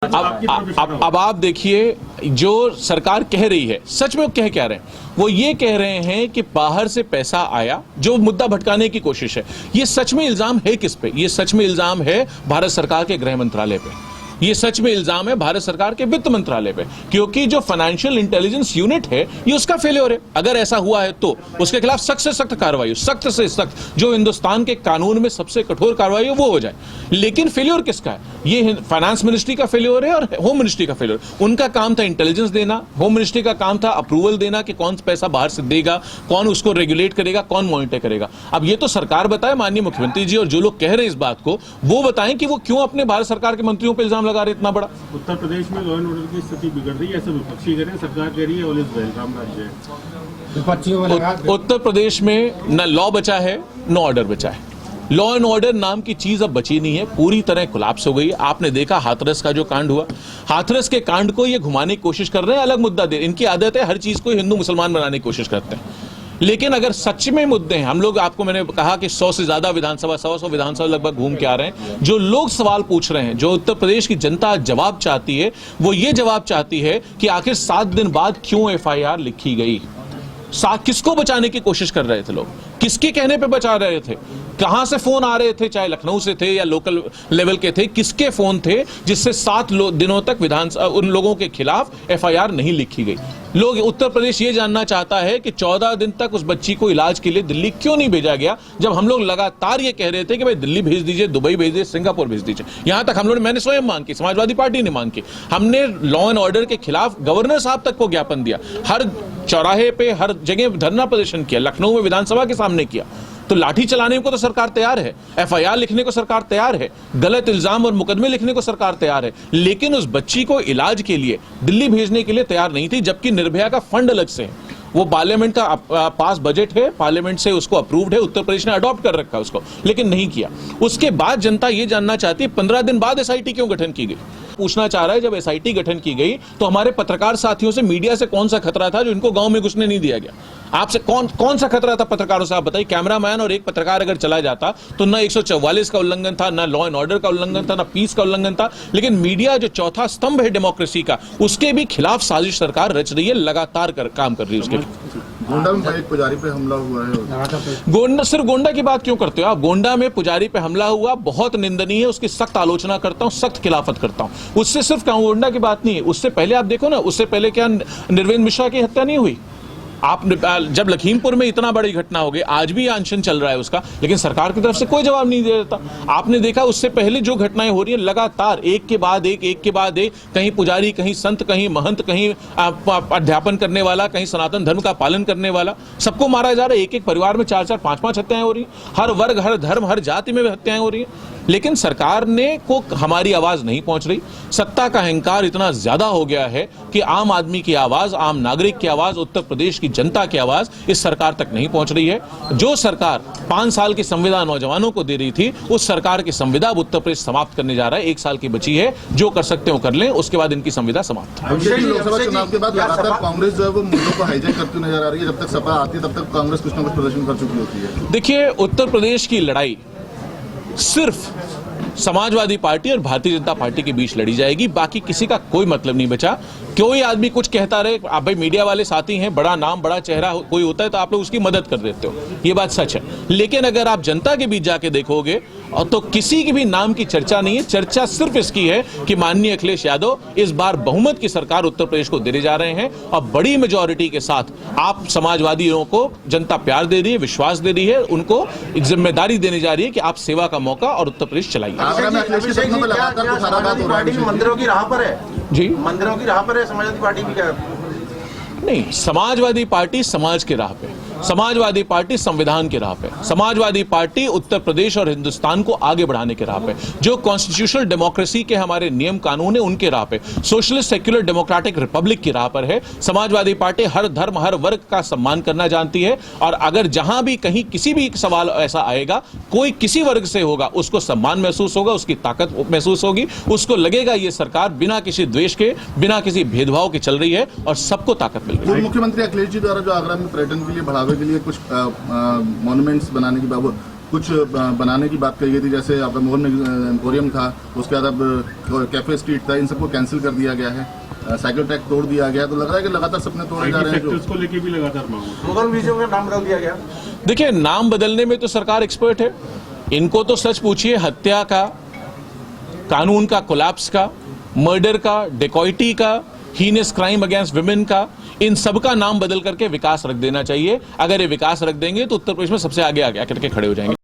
अब आप देखिए, जो सरकार कह रही है, सच में वो कह क्या रहे हैं? वो ये कह रहे हैं कि बाहर से पैसा आया, जो मुद्दा भटकाने की कोशिश है। ये सच में इल्जाम है किस पे? ये सच में इल्जाम है भारत सरकार के गृह मंत्रालय पे। ये सच में इल्जाम है भारत सरकार के वित्त मंत्रालय पे, क्योंकि जो फाइनेंशियल इंटेलिजेंस यूनिट है ये उसका फेलियर है। अगर ऐसा हुआ है तो उसके खिलाफ सख्त से सख्त कार्रवाई हो, सख्त से सख्त, जो हिंदुस्तान के कानून में सबसे कठोर कार्रवाई हो वो हो जाए। लेकिन फेलियर किसका है? ये फाइनेंस मिनिस्ट्री का फेलियर है और होम मिनिस्ट्री का फेलियर। उनका काम था इंटेलिजेंस देना, होम मिनिस्ट्री का काम था अप्रूवल देना कि कौन पैसा बाहर से देगा, कौन उसको रेगुलेट करेगा, कौन मॉनिटर करेगा। अब ये तो सरकार बताए, माननीय मुख्यमंत्री जी और जो लोग कह रहे हैं इस बात को, वो बताएं कि वो क्यों अपने भारत सरकार के मंत्रियों पर इल्जाम लगा रहे इतना बड़ा। उत्तर प्रदेश में लॉ एंड ऑर्डर की स्थिति बिगड़ रही है, ऐसा विपक्षी कह रहे हैं, सरकार कह रही है ऑल इज वेल, राम राज्य है। उत्तर प्रदेश में न लॉ बचा है न ऑर्डर बचा है। लॉ एंड ऑर्डर नाम की चीज अब बची नहीं है, पूरी तरह कोलैप्स हो गई है। आपने देखा हाथरस का जो कांड हुआ, हाथरस के कांड को ये घुमाने की कोशिश कर रहे हैं, अलग मुद्दा दे। इनकी आदत है हर चीज को हिंदू मुसलमान बनाने की कोशिश करते हैं। लेकिन अगर सच में मुद्दे हैं, हम लोग, आपको मैंने कहा कि 100 से ज्यादा विधानसभा, 100 विधानसभा लगभग घूम के आ रहे हैं, जो लोग सवाल पूछ रहे हैं, जो उत्तर प्रदेश की जनता जवाब चाहती है, वो ये जवाब चाहती है कि आखिर 7 दिन बाद क्यों एफआईआर लिखी गई। किसको बचाने की कोशिश कर रहे थे लोग? किसके कहने पे बचा रहे थे? कहां से फोन आ रहे थे, चाहे लखनऊ से थे या लोकल लेवल के थे? किसके फोन थे जिससे 7 दिनों तक उन लोगों के खिलाफ एफआईआर नहीं लिखी गई? लोग, उत्तर प्रदेश ये जानना चाहता है कि 14 दिन तक उस बच्ची को इलाज के लिए दिल्ली क्यों नहीं भेजा गया, जब हम लोग लगातार ये कह रहे थे कि भाई दिल्ली भेज दीजिए, दुबई भेज दीजिए, सिंगापुर भेज दीजिए। यहां तक हम लोग, मैंने स्वयं मांग की, समाजवादी पार्टी ने मांग की, हमने लॉ एंड ऑर्डर के खिलाफ गवर्नर साहब तक को ज्ञापन दिया, हर चौराहे पे, हर जगह धरना प्रदर्शन किया, लखनऊ में विधानसभा के सामने किया। तो लाठी चलाने को तो सरकार तैयार है, एफआईआर लिखने को सरकार तैयार है, गलत इल्जाम और मुकदमे लिखने को सरकार तैयार है, लेकिन उस बच्ची को इलाज के लिए दिल्ली भेजने के लिए तैयार नहीं थी, जबकि निर्भया का फंड अलग से है। वो पार्लियामेंट का पास बजट है, पार्लियामेंट से उसको अप्रूव्ड है, उत्तर प्रदेश ने अडॉप्ट कर रखा है उसको, लेकिन नहीं किया। उसके बाद जनता ये जानना चाहती है 15 दिन बाद एसआईटी क्यों गठन की गई। पूछना चाह रहा है, जब एसआईटी गठन की गई तो हमारे पत्रकार साथियों से, मीडिया से कौन सा खतरा था जो इनको गांव में घुसने नहीं दिया गया? आपसे कौन सा खतरा था पत्रकारों से? आप बताइए। कैमरामैन और एक पत्रकार अगर चला जाता तो ना 144 का उल्लंघन था, ना लॉ एंड ऑर्डर का उल्लंघन था, ना पीस का उल्लंघन था। लेकिन मीडिया जो चौथा स्तंभ है डेमोक्रेसी का, उसके भी खिलाफ साजिश सरकार रच रही है, लगातार काम कर रही है। उसके गोंडा में एक पुजारी पे हमला हुआ है। गोंडा, सिर्फ गोंडा की बात क्यों करते हो आप? गोंडा में पुजारी पे हमला हुआ, बहुत निंदनीय है, उसकी सख्त आलोचना करता हूं, सख्त खिलाफत करता हूं। उससे सिर्फ गोंडा की बात नहीं है, उससे पहले आप देखो ना, उससे पहले क्या निर्वेंद्र मिश्रा की हत्या नहीं हुई? आप जब लखीमपुर में इतना बड़ी घटना हो गई, आज भी अनशन चल रहा है उसका, लेकिन सरकार की तरफ से कोई जवाब नहीं दे देता। आपने देखा उससे पहले जो घटनाएं हो रही हैं लगातार, एक के बाद एक, कहीं पुजारी, कहीं संत, कहीं महंत, कहीं अध्यापन करने वाला, कहीं सनातन धर्म का पालन करने वाला, सबको मारा जा रहा है। एक परिवार में 4-4, 5-5 हत्याएं हो रही हैं, हर वर्ग, हर धर्म, हर जाति में हत्याएं हो रही हैं। लेकिन सरकार को हमारी आवाज नहीं पहुंच रही। सत्ता का अहंकार इतना ज्यादा हो गया है कि आम आदमी की आवाज, आम नागरिक की आवाज, उत्तर प्रदेश की जनता की आवाज इस सरकार तक नहीं पहुंच रही है। जो सरकार 5 साल की संविदा नौजवानों को दे रही थी, उस सरकार की संविदा उत्तर प्रदेश समाप्त करने जा रहा है। 1 साल की बची है, जो कर सकते हो कर लें, उसके बाद इनकी संविदा समाप्त। लोकसभा चुनाव के बाद लगातार कांग्रेस जो है वो मुद्दों को हाईजैक करती नजर आ रही है। जब तक सपा आती है तब तक कांग्रेस कुछ न कुछ प्रदर्शन कर चुकी होती है। देखिए, उत्तर प्रदेश की लड़ाई सिर्फ समाजवादी पार्टी और भारतीय जनता पार्टी के बीच लड़ी जाएगी, बाकी किसी का कोई मतलब नहीं बचा। कोई आदमी कुछ कहता रहे, आप भाई मीडिया वाले साथी हैं, बड़ा नाम, बड़ा चेहरा कोई होता है तो आप लोग उसकी मदद कर देते हो, ये बात सच है। लेकिन अगर आप जनता के बीच जाके देखोगे और तो किसी की भी नाम की चर्चा नहीं है। चर्चा सिर्फ इसकी है कि माननीय अखिलेश यादव इस बार बहुमत की सरकार उत्तर प्रदेश को देने जा रहे हैं और बड़ी मेजॉरिटी के साथ आप समाजवादियों को जनता प्यार दे रही है, विश्वास दे रही है, उनको एक जिम्मेदारी देने जा रही है कि आप सेवा का मौका और उत्तर प्रदेश चलाइए। मंदिरों की राह पर है जी, मंदिरों की राह पर है समाजवादी पार्टी भी। क्या नहीं, समाजवादी पार्टी समाज के राह पे, समाजवादी पार्टी संविधान के राह पे, समाजवादी पार्टी उत्तर प्रदेश और हिंदुस्तान को आगे बढ़ाने के राह पे, जो कॉन्स्टिट्यूशनल डेमोक्रेसी के हमारे नियम कानून है उनके राह पे, सोशलिस्ट सेक्युलर डेमोक्रेटिक रिपब्लिक की राह पर है। समाजवादी पार्टी हर धर्म, हर वर्ग का सम्मान करना जानती है और अगर जहां भी कहीं किसी भी सवाल ऐसा आएगा, कोई किसी वर्ग से होगा, उसको सम्मान महसूस होगा, उसकी ताकत महसूस होगी, उसको लगेगा ये सरकार बिना किसी द्वेष के, बिना किसी भेदभाव के चल रही है और सबको ताकत मिल रही है। पूर्व मुख्यमंत्री अखिलेश जी द्वारा जो आगरा में पर्यटन के लिए बढ़ावे के लिए कुछ मॉन्यूमेंट्स बनाने की बाबत कुछ बनाने की बात कही गई थी, जैसे आपका मोहन एम्पोरियम था, उसके बाद अब कैफे स्ट्रीट था, इन सबको कैंसिल कर दिया गया है, साइकिल ट्रैक तोड़ दिया गया। तो लग रहा है कि लगातार सपने तोड़े जा आईटी रहे हैं। सेक्टर्स को लेके भी लगातार मांग है। नोडल विषयों का नाम बदल दिया गया। देखिए, नाम बदलने में तो सरकार एक्सपर्ट है। इनको तो सच पूछिए, हत्या का, कानून का कोलैप्स का, मर्डर का, डेकॉइटी का, हीनियस क्राइम अगेंस्ट विमेन का, इन सब का नाम बदल करके विकास रख देना चाहिए। अगर ये विकास रख देंगे तो उत्तर प्रदेश में सबसे आगे आके खड़े हो जाएंगे।